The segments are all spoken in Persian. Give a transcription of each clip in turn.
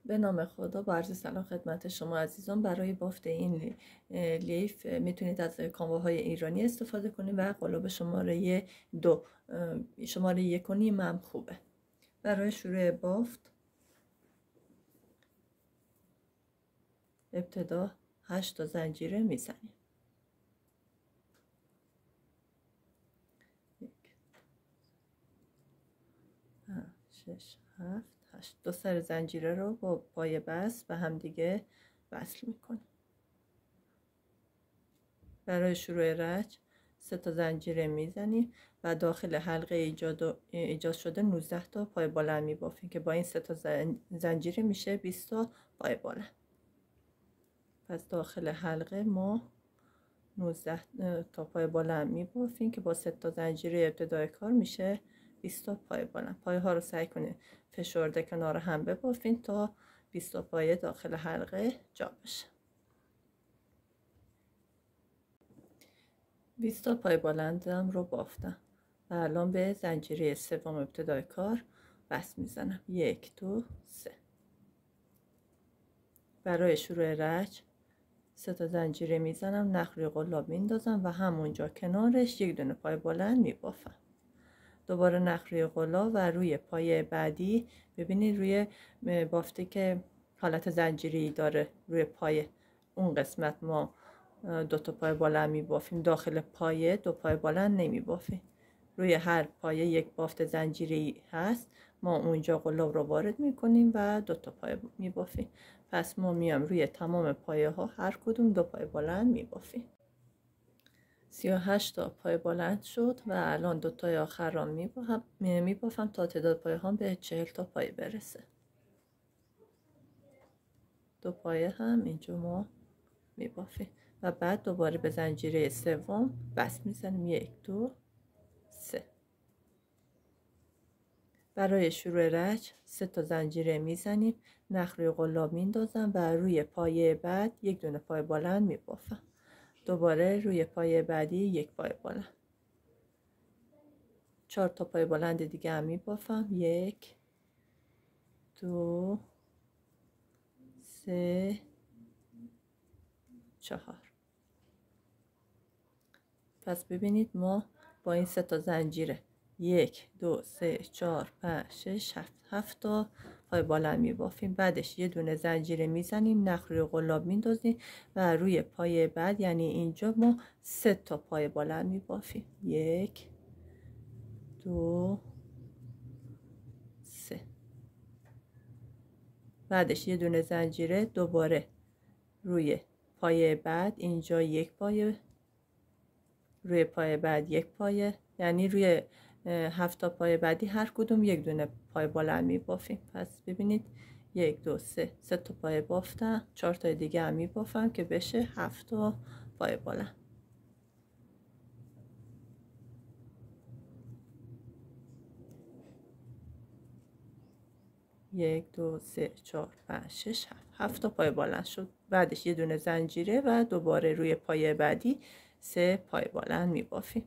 به نام خدا، با عرض سلام خدمت شما عزیزان. برای بافت این لیف میتونید از کامواهای ایرانی استفاده کنید و قلاب شماره 2 شماره 1.5 هم خوبه. برای شروع بافت ابتدا 8 تا زنجیره میزنیم. 6 7 8. دو سر زنجیره رو با پای بست به هم دیگه وصل میکنیم. برای شروع رچ 3 تا زنجیره میزنیم و داخل حلقه ایجاد شده 19 تا پای بلند میبافیم که با این 3 تا زنجیره میشه 20 تا پای بلند. پس داخل حلقه ما 19 تا پای بلند میبافیم که با 3 تا زنجیره ابتدای کار میشه 20 تا پای بلند. پای ها رو سعی کنید فشرده کنار هم ببافین تا 20 تا پای داخل حلقه جا بشه. 20 تا پای بلندم رو بافتم و الان به زنجیره سوم ابتدای کار بست میزنم. 1 2 3. برای شروع رچ 3 تا زنجیره میزنم، نخ روی قلاب میندازم و همونجا کنارش یک دونه پای بلند میبافم. دوباره نخ روی قلاب و روی پای بعدی ببینید روی بافته که حالت زنجیری داره روی پای اون قسمت ما 2 تا پای بلند میبافیم. داخل پایه 2 پای بلند نمیبافیم. روی هر پایه یک بافت زنجیری هست، ما اونجا قلاب رو وارد میکنیم و 2 تا پای میبافیم. پس ما میام روی تمام پایه ها هر کدوم 2 پای بلند میبافیم. 38 تا پای بلند شد و الان 2 تای آخر را میبافم تا تعداد پایه ها به 40 تا پایه برسه. 2 پایه هم اینجا ما میبافیم و بعد دوباره به زنجیره سوم بست میزنیم. 1 2 3. برای شروع رچ 3 تا زنجیره میزنیم، نخ روی قلاب میندازم و روی پایه بعد یک دونه پای بلند میبافم. دوباره روی پایه بعدی یک پای بلند. 4 تا پای بلند دیگه هم میبافم. 1 2 3 4. پس ببینید ما با این 3 تا زنجیره 1 2 3 4 5 6 7 تا پای بلند میبافیم. بعدش یه دونه زنجیره میزنیم، نخ روی قلاب میندازیم و روی پای بعد یعنی اینجا ما 3 تا پای بلند میبافیم. 1 2 3. بعدش یه دونه زنجیره دوباره روی پای بعد اینجا یک پایه، روی پای بعد یک پایه، یعنی روی 7 تا پای بعدی هر کدوم یک دونه پای بلند میبافیم. پس ببینید 1 2 3 3 تا پای بافتم، 4 تا دیگه هم میبافم که بشه 7 تا پای بلند. یک دو سه چهار پنج شش 7 تا پای بلند شد. بعدش یه دونه زنجیره و دوباره روی پای بعدی 3 پای بلند میبافیم.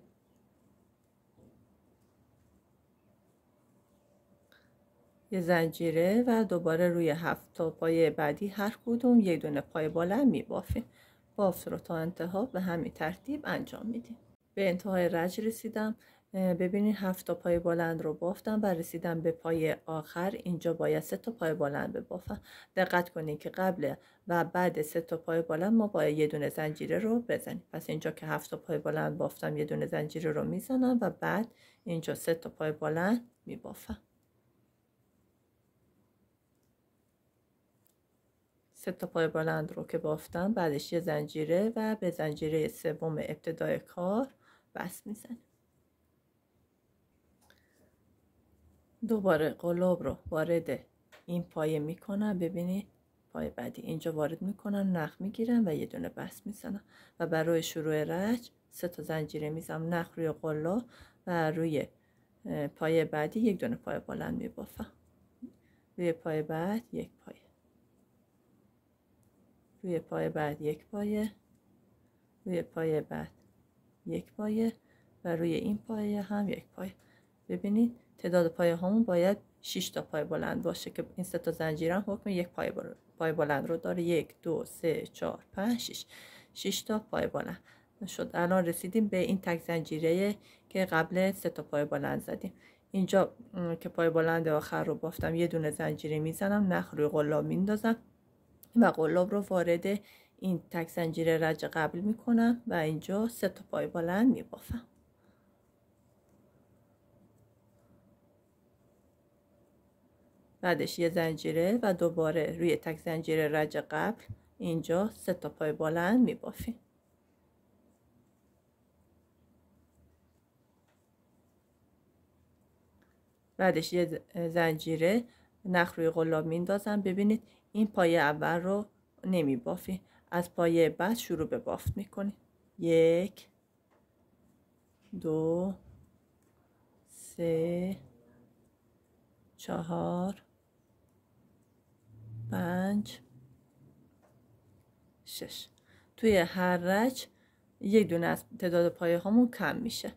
یه زنجیره و دوباره روی 7 تا پای بعدی هر کدوم یک دونه پای بلند میبافیم. بافت رو تا انتها به همین ترتیب انجام میدیم. به انتهای رج رسیدم. ببینید 7 تا پای بلند رو بافتم و رسیدم به پای آخر. اینجا باید 3 تا پای بلند ببافم. دقت کنید که قبل و بعد 3 تا پای بلند ما باید یه دونه زنجیره رو بزنیم. پس اینجا که 7 تا پای بلند بافتم یه دونه زنجیره رو میزنم و بعد اینجا 3 تا پای بلند میبافم. 3 تا پای بلند رو که بافتم بعدش یه زنجیره و به زنجیره سوم ابتدای کار بست میزنیم. دوباره قلاب رو وارد این پایه میکنم. ببینید پای بعدی اینجا وارد میکنم، نخ میگیرم و یه دونه بست میزنم و برای شروع رچ 3 تا زنجیره میزنم، نخ روی قلاب و روی پای بعدی یک دونه پای بلند میبافم. روی پای بعد یک پایه، روی پای بعد یک پایه، روی پای بعد یک پایه و روی این پایه هم یک پایه. ببینید تعداد پایه هامون باید 6 تا پای بلند باشه که این 3 تا زنجیر هم حکم یک پای بلند رو داره. 1 2 3 4 5 6 6 تا پای بلند شد. الان رسیدیم به این تک زنجیره که قبل 3 تا پای بلند زدیم. اینجا که پای بلند آخر رو بافتم یه دونه زنجیره میزنم، نخ روی قلاب میندازم و قلاب رو وارد این تک زنجیره رج قبل میکنم و اینجا 3 تا پای بلند میبافم. بعدش یه زنجیره و دوباره روی تک زنجیره رج قبل اینجا 3 تا پای بلند میبافیم. بعدش یه زنجیره نخ روی قلاب میندازم. ببینید این پای اول رو نمی بافی، از پای بعد شروع به بافت میکنی. 1 2 3 4 5 6. توی هر رج یک دونه از تعداد پایه هامون کم میشه.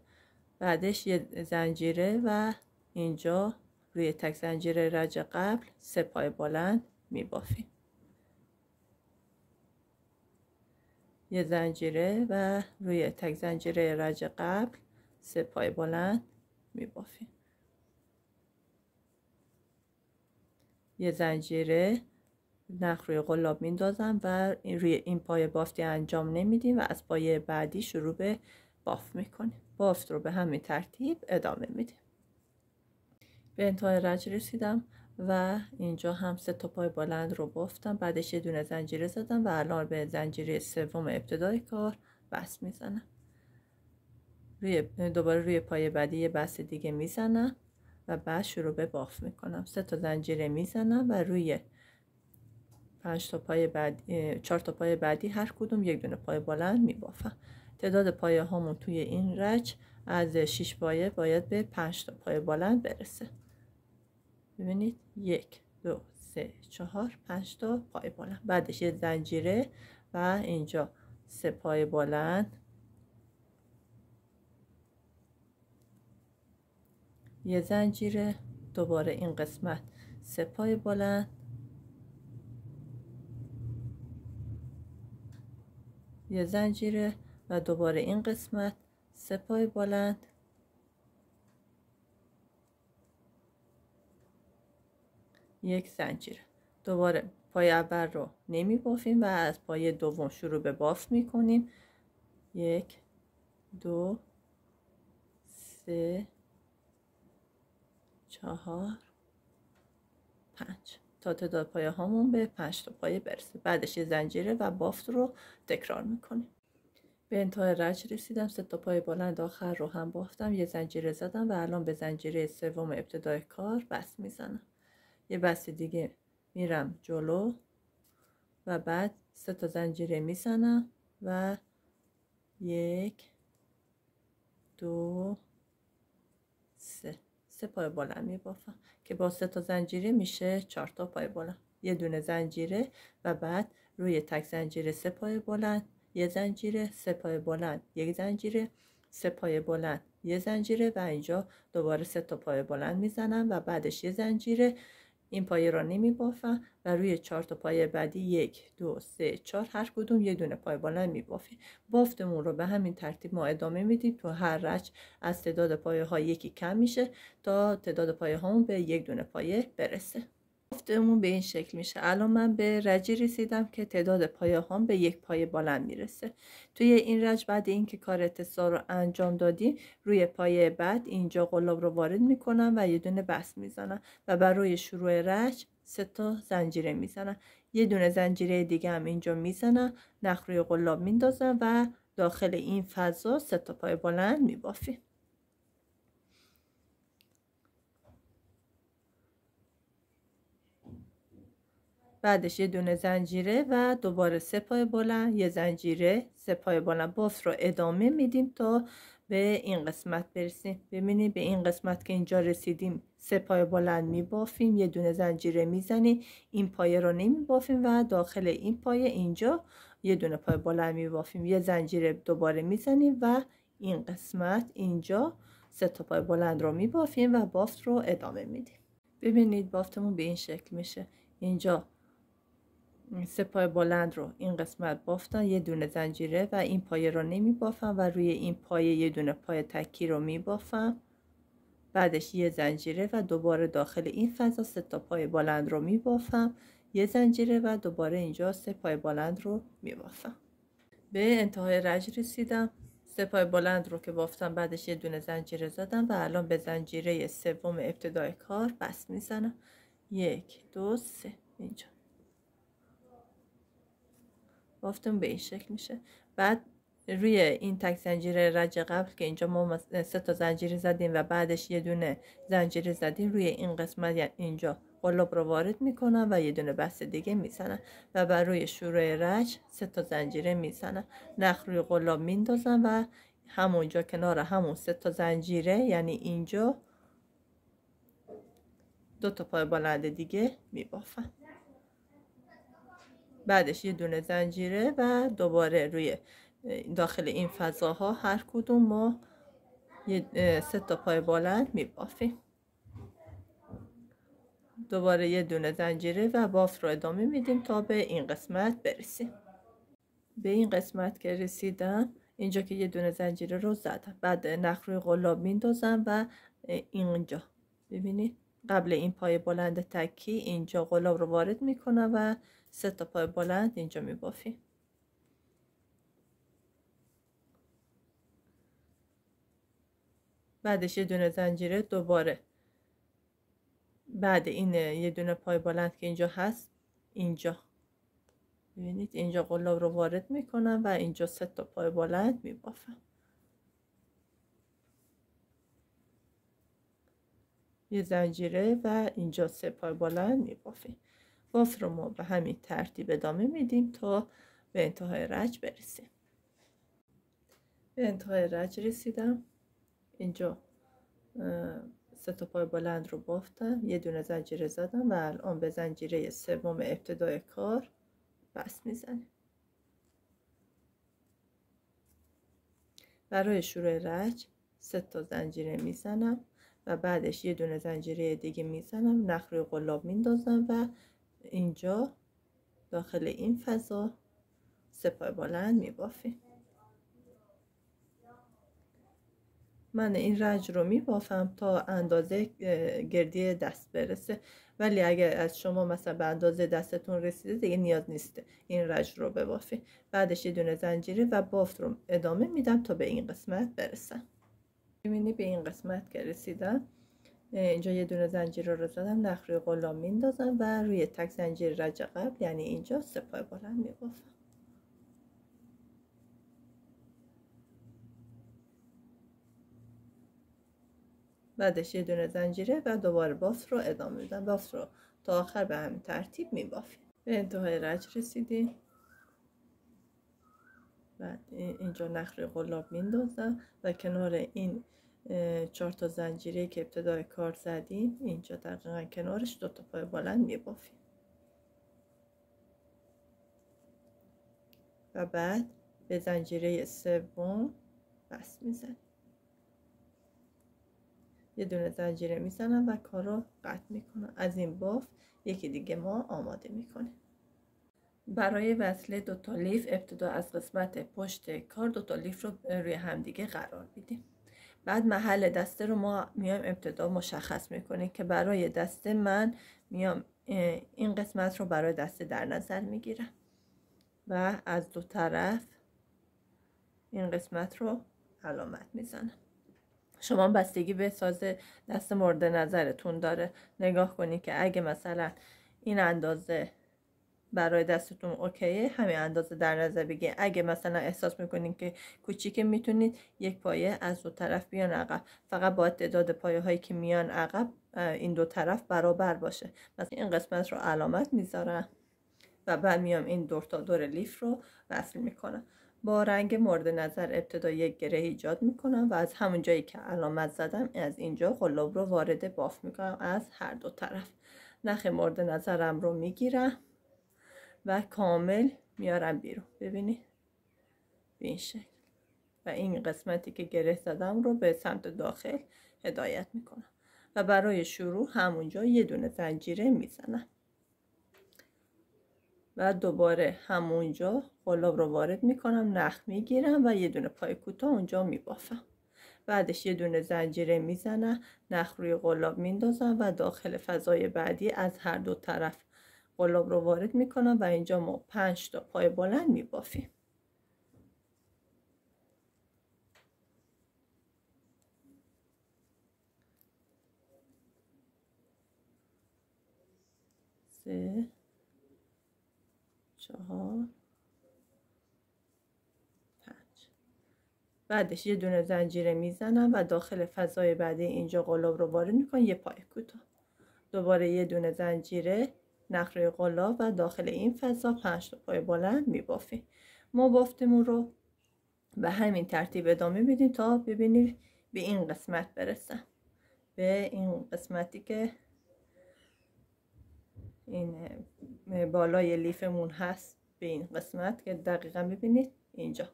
بعدش یه زنجیره و اینجا روی تک زنجیره رج قبل 3 پای بلند میبافیم. یه زنجیره و روی تک زنجیره رج قبل 3 پای بلند میبافیم. یه زنجیره نخ روی قلاب میندازم و روی این پای بافتی انجام نمیدیم و از پای بعدی شروع به بافت میکنیم. بافت رو به همین ترتیب ادامه میدیم. به انتهای رج رسیدم و اینجا هم 3 تا پای بلند رو بافتم. بعدش یه دونه زنجیره زدم و الان به زنجیره سوم ابتدای کار بست میزنم. دوباره روی پای بعدی یه بست دیگه میزنم و بعد شروع به بافت میکنم. 3 تا زنجیره میزنم و روی 5 تا پای بعد 4 تا پای بعدی هر کدوم یک دونه پای بلند میبافم. تعداد پایه هامون توی این رج از 6 پایه باید به 5 تا پای بلند برسه. ببینید 1 2 3 4 5 تا پای بلند. بعدش یه زنجیره و اینجا 3 پای بلند، یه زنجیره، دوباره این قسمت 3 پای بلند، یه زنجیره و دوباره این قسمت 3 پای بلند، یک زنجیره. دوباره پای اول رو نمی بافیم و از پای دوم شروع به بافت می کنیم. 1 2 3 4 5 تا تعداد پایه هامون به 5 تا پایه برسه. بعدش یه زنجیره و بافت رو تکرار میکنیم. به انتهای رج رسیدم. 3 تا پای بلند آخر رو هم بافتم، یه زنجیره زدم و الان به زنجیره سوم ابتدای کار بست میزنم. یه بست دیگه میرم جلو و بعد 3 تا زنجیره میزنم و 1 2 3 پای بلند میبافم که با 3 تا زنجیره میشه 4 تا پای بلند. یه دونه زنجیره و بعد روی تک زنجیره 3 پای بلند، یه زنجیره، 3 پای بلند، یک زنجیره، 3 پای بلند، یه زنجیره و اینجا دوباره 3 تا پای بلند میزنم و بعدش یه زنجیره. این پایه را نمی بافم و روی 4 تا پایه بعدی 1 2 3 4 هر کدوم یه دونه پای بلند می بافیم. بافتمون رو به همین ترتیب ما ادامه میدیم. تو هر رج از تعداد پایه ها یکی کم میشه تا تعداد پایه هامون به یک دونه پایه برسه. بافتمون به این شکل میشه. الان من به رجی رسیدم که تعداد پایه هام به یک پایه بلند میرسه. توی این رج بعد اینکه کار اتصال رو انجام دادیم روی پایه بعد اینجا قلاب رو وارد میکنم و یه دونه بست میزنم و برای شروع رج 3 تا زنجیره میزنم. یه دونه زنجیره دیگه هم اینجا میزنم، نخ روی قلاب میندازم و داخل این فضا 3 تا پایه بلند میبافیم. بعدش یه دونه زنجیره و دوباره 3 پای بلند، یه زنجیره، 3 پای بلند. بافت رو ادامه میدیم تا به این قسمت برسیم. ببینید به این قسمت که اینجا رسیدیم 3 پای بلند میبافیم، یه دونه زنجیره میزنیم، این پایه رو نمیبافیم و داخل این پایه اینجا یه دونه پای بلند میبافیم، یه زنجیره دوباره میزنیم و این قسمت اینجا 3 تا پای بلند رو میبافیم و بافت رو ادامه میدیم. ببینید بافتمون به این شکل میشه. اینجا 3 پای بلند رو این قسمت بافتم، یه دونه زنجیره و این پایه رو نمی بافم و روی این پایه یه دونه پای تکی رو می بافم. بعدش یه زنجیره و دوباره داخل این فضا 3 تا پای بلند رو می بافم، یه زنجیره و دوباره اینجا 3 پای بلند رو می بافم. به انتهای رج رسیدم. 3 پای بلند رو که بافتم بعدش یه دونه زنجیره زدم و الان به زنجیره سوم ابتدای کار بست میزنم. 1 2 3 اینجا بافتم به این شکل میشه. بعد روی این تک زنجیره رج قبل که اینجا ما 3 تا زنجیره زدیم و بعدش یه دونه زنجیره زدیم، روی این قسمت یعنی اینجا قلاب رو وارد میکنم و یه دونه بست دیگه میزنم و بر روی شروع رج 3 تا زنجیره میزنم، نخ روی قلاب میندازم و همونجا کنار همون 3 تا زنجیره یعنی اینجا 2 تا پای بلند دیگه میبافم. بعدش یه دونه زنجیره و دوباره روی داخل این فضاها هر کدوم ما 3 تا پای بلند میبافیم. دوباره یه دونه زنجیره و بافت رو ادامه میدیم تا به این قسمت برسیم. به این قسمت که رسیدم اینجا که یه دونه زنجیره رو زدم، بعد نخ روی قلاب میندازم و اینجا ببینید قبل این پای بلند تکی اینجا قلاب رو وارد میکنم و 3 تا پای بلند اینجا میبافیم. بعدش یه دونه زنجیره دوباره بعد این یه دونه پای بلند که اینجا هست اینجا ببینید اینجا قلاب رو وارد میکنم و اینجا 3 تا پای بلند میبافم. یه زنجیره و اینجا 3 پای بلند میبافیم. بافت رو ما به همین ترتیب ادامه میدیم تا به انتهای رج برسیم. به انتهای رج رسیدم. اینجا 3 تا پای بلند رو بافتم، یه دونه زنجیره زدم و الان به زنجیره سوم ابتدای کار بست میزنیم. برای شروع رج 3 تا زنجیره میزنم و بعدش یه دونه زنجیره دیگه میزنم، نخ روی قلاب میندازم و اینجا داخل این فضا 3 پای بلند میبافیم. من این رج رو میبافم تا اندازه گردی دست برسه، ولی اگر از شما مثلا به اندازه دستتون رسیده دیگه نیاز نیست این رج رو ببافید. بعدش یه دونه زنجیره و بافت رو ادامه میدم تا به این قسمت برسم. میبینی به این قسمت که رسیدم اینجا یه دونه زنجیره رو زدم، نخ روی قلاب میندازم و روی تک زنجیر رج قبل یعنی اینجا 3 پای بلند میبافم. بعدش یه دونه زنجیره و دوباره بافت رو ادامه میدم. بافت رو تا آخر به همین ترتیب میبافیم. به انتهای رج رسیدیم. بعد اینجا نخ روی قلاب میندازم و کنار این 4 تا زنجیره که ابتدای کار زدیم اینجا دقیقا کنارش 2 تا پای بلند میبافیم و بعد به زنجیره سوم بست میزنیم. یه دونه زنجیره میزنم و کار رو قطع میکنم. از این بافت یکی دیگه ما آماده میکنیم. برای وصله 2 تا لیف ابتدا از قسمت پشت کار 2 تا لیف رو روی همدیگه قرار میدیم. بعد محل دسته رو ما میایم ابتدا مشخص میکنیم که برای دسته من میام این قسمت رو برای دسته در نظر میگیرم و از 2 طرف این قسمت رو علامت میزنم. شما بستگی به ساز دست مورد نظرتون داره. نگاه کنید که اگه مثلا این اندازه برای دستتون اوکیه همین اندازه در نظر بگیرید. اگه مثلا احساس میکنید که کوچیکه میتونید یک پایه از 2 طرف بیان عقب، فقط باید تعداد پایه هایی که میان عقب این 2 طرف برابر باشه. مثلا این قسمت رو علامت میذارم و بعد میام این دور تا دور لیف رو وصل میکنم. با رنگ مورد نظر ابتدا یک گره ایجاد میکنم و از همون جایی که علامت زدم از اینجا قلاب رو وارد بافت میکنم از هر 2 طرف. نخ مورد نظرم رو میگیرم و کامل میارم بیرون. ببینید به این شکل و این قسمتی که گره زدم رو به سمت داخل هدایت میکنم. و برای شروع همونجا یه دونه زنجیره میزنم و دوباره همونجا قلاب رو وارد میکنم، نخ میگیرم و یه دونه پای کوتاه اونجا میبافم. بعدش یه دونه زنجیره میزنم، نخ روی قلاب میندازم و داخل فضای بعدی از هر دو طرف قلاب رو وارد میکنم و اینجا ما 5 تا پای بلند میبافیم. سه، چهار، پنج. بعدش یه دونه زنجیره میزنم و داخل فضای بعدی اینجا قلاب رو وارد میکنم، یه پای کوتاه، دوباره یه دونه زنجیره، نخ روی قلاب و داخل این فضا 5 تا پای بلند میبافیم. ما بافتمون رو به همین ترتیب ادامه میدیم تا ببینید به این قسمت برسم، به این قسمتی که این بالای لیفمون هست، به این قسمت که دقیقا ببینید اینجا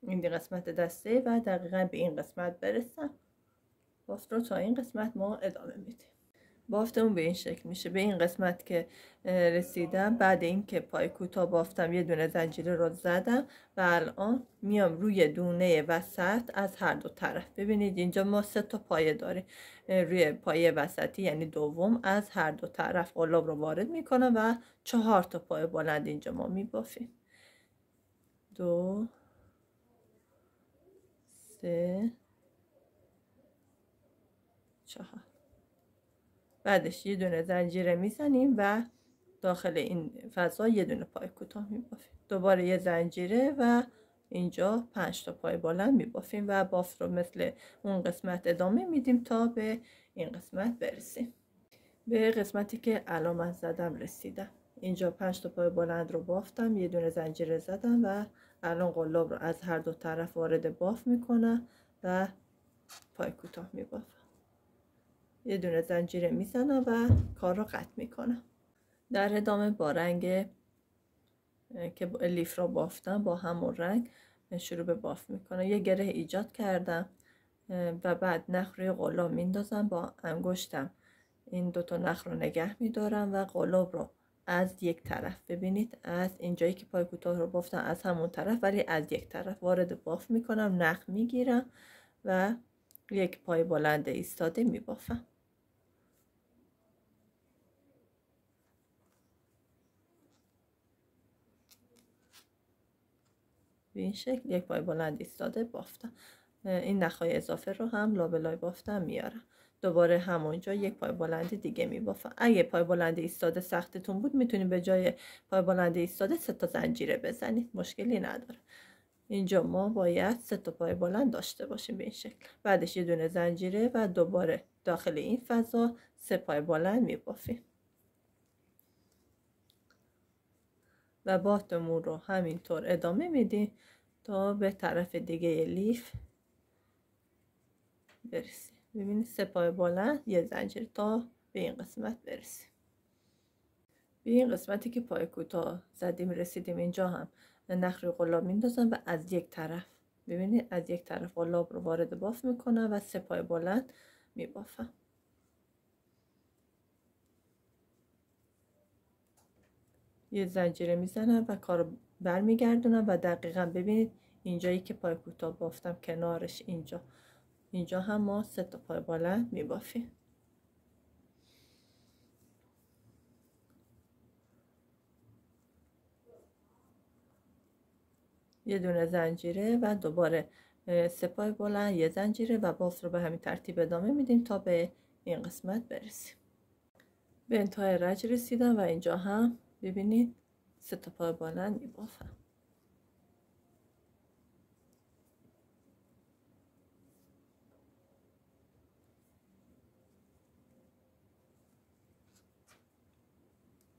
این قسمت دسته و دقیقا به این قسمت برسم. بافت رو تا این قسمت ما ادامه میدیم. بافتمون به این شکل میشه. به این قسمت که رسیدم، بعد این که پای کوتاه بافتم یه دونه زنجیره رو زدم و الان میام روی دونه وسط از هر دو طرف. ببینید اینجا ما 3 تا پایه داریم، روی پایه وسطی یعنی دوم از هر دو طرف قلاب رو وارد میکنم و 4 تا پای بلند اینجا ما میبافیم. 2 3 4. بعدش یه دونه زنجیره میزنیم و داخل این فضا یه دونه پای کوتاه میبافیم، دوباره یه زنجیره و اینجا 5 تا پای بلند میبافیم و بافت رو مثل اون قسمت ادامه میدیم تا به این قسمت برسیم. به قسمتی که علامت زدم رسیدم. اینجا 5 تا پای بلند رو بافتم، یه دونه زنجیره زدم و الان قلاب رو از هر دو طرف وارد باف میکنم و پای کوتاه میبافم. یه دونه زنجیره میزنم و کار رو قطع میکنم. در ادامه با رنگ که لیف را بافتم با همون رنگ شروع به بافت میکنم. یه گره ایجاد کردم و بعد نخ روی قلاب میندازم، با انگشتم این 2 تا نخ رو نگه میدارم و قلاب رو از یک طرف، ببینید از اینجایی که پای کوتاه رو بافتم از همون طرف ولی از یک طرف وارد بافت میکنم، نخ میگیرم و یک پای بلند ایستاده میبافم. به این شکل یک پای بلند ایستاده بافتم. این نخهای اضافه رو هم لابلای بافتم میارم، دوباره همونجا یک پای بلند دیگه میبافم. اگه پای بلند ایستاده سختتون بود میتونید به جای پای بلند ایستاده 3 تا زنجیره بزنید، مشکلی نداره. اینجا ما باید 3 تا پای بلند داشته باشیم به این شکل. بعدش یه دونه زنجیره و دوباره داخل این فضا 3 پای بلند میبافیم و بافتمون رو همینطور ادامه میدیم تا به طرف دیگه لیف برسیم. ببینید 3 پای بلند یه زنجیره تا به این قسمت برسیم. به این قسمتی که پای کوتاه زدیم رسیدیم. اینجا هم نخ روی قلاب میندازم و از یک طرف، ببینید از یک طرف قلاب رو وارد باف میکنم و 3 پای بلند میبافم. یه زنجیره میزنم و کارو برمیگردونم و دقیقا ببینید اینجایی که پای کوتاه بافتم کنارش اینجا هم ما 3 تا پای بلند میبافیم. یه دونه زنجیره و دوباره 3 پای بلند یه زنجیره و بافت رو به همین ترتیب ادامه میدیم تا به این قسمت برسیم. به انتهای رج رسیدم و اینجا هم ببینید 3 تا پای بلند میبافم.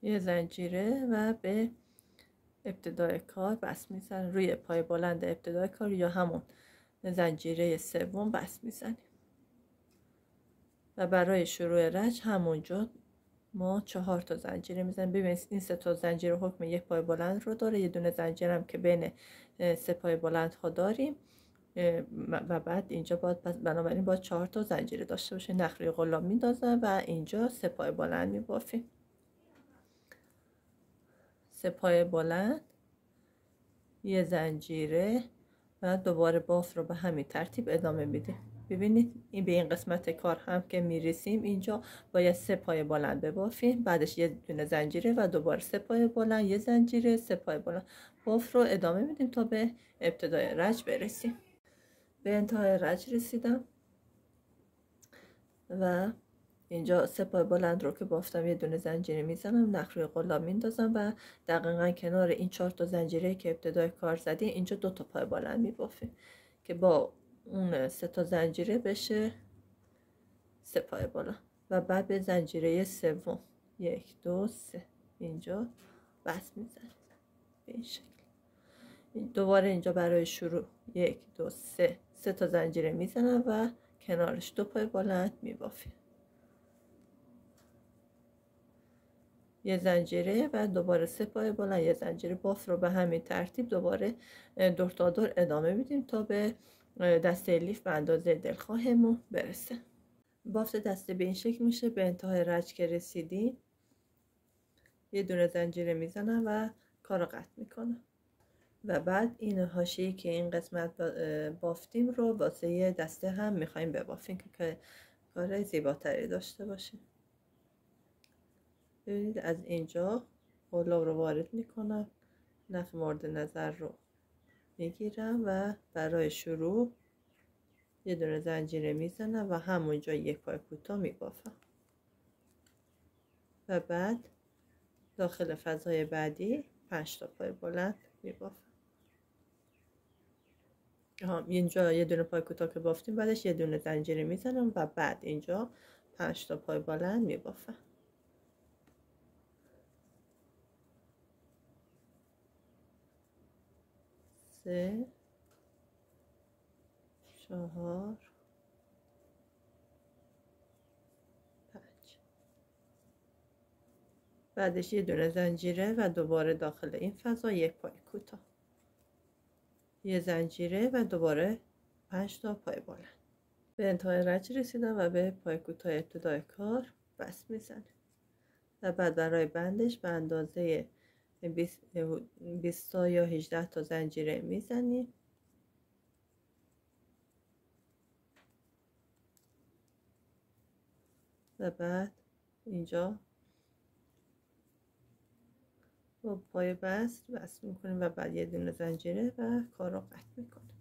یه زنجیره و به ابتدای کار بس میزنیم، روی پای بلند ابتدای کار یا همون زنجیره سوم بس میزنیم و برای شروع رج همونجا ما 4 تا زنجیره میزنیم. ببینید این 3 تا زنجیره حکم یک پای بلند رو داره، یه دونه زنجیرم که بین 3 پای بلند ها داریم و بعد اینجا باید بنابراین باید 4 تا زنجیره داشته باشه. نخروی قلاب میندازم و اینجا 3 پای بلند میبافیم. 3 پای بلند، یه زنجیره و دوباره باف رو به همین ترتیب ادامه میدیم. ببینید این به این قسمت کار هم که میرسیم اینجا باید 3 پای بلند ببافیم، بعدش یه دونه زنجیره و دوباره 3 پای بلند، یه زنجیره، 3 پای بلند، باف رو ادامه میدیم تا به ابتدای رج برسیم. به انتهای رج رسیدم و اینجا 3 پای بلند رو که بافتم یه دونه زنجیره میزنم، نخروی قلاب میندازم و دقیقا کنار این 4 تا زنجیره که ابتدای کار زدیم اینجا 2 تا پای بلند میبافیم که با اون 3 تا زنجیره بشه 3 پای بلند و بعد به زنجیره سوم 1 2 3 اینجا بس میزنیم به این شکل. دوباره اینجا برای شروع 1 2 3 3 تا زنجیره میزنم و کنارش 2 پای بلند میبافیم، یه زنجیره و دوباره 3 پای بلند، یه زنجیره. باف رو به همین ترتیب دوباره دور تا دور ادامه میدیم تا به دسته لیف به اندازه دلخواهمون برسه. بافت دسته به این شکل میشه. به انتهای رج که رسیدیم یه دونه زنجیره میزنم و کار رو قطع میکنم و بعد این حاشیه‌ای که این قسمت بافتیم رو واسه دسته هم میخوایم ببافیم که کار زیباتری داشته باشیم. ببینید از اینجا قلاب رو وارد میکنم، نخ مورد نظر رو میگیرم و برای شروع یه دونه زنجیره میزنم و همونجا یک پای کوتاه میبافم و بعد داخل فضای بعدی 5 تا پای بلند میبافم. اینجا یه دونه پای کوتاه که بافتیم بعدش یه دونه زنجیره میزنم و بعد اینجا 5 تا پای بلند میبافم. 3 4 5 بعدش یه دونه زنجیره و دوباره داخل این فضا یک پای کوتاه، یه زنجیره و دوباره 5 تا پای بلند. به انتهای رج رسیدم و به پای کوتاه ابتدای کار بس میزنیم و بعد برای بندش به اندازه 20 تا یا 18 تا زنجیره میزنیم و بعد اینجا با پای بست میکنیم و بعد یه دونه زنجیره و کار رو قطع میکنیم.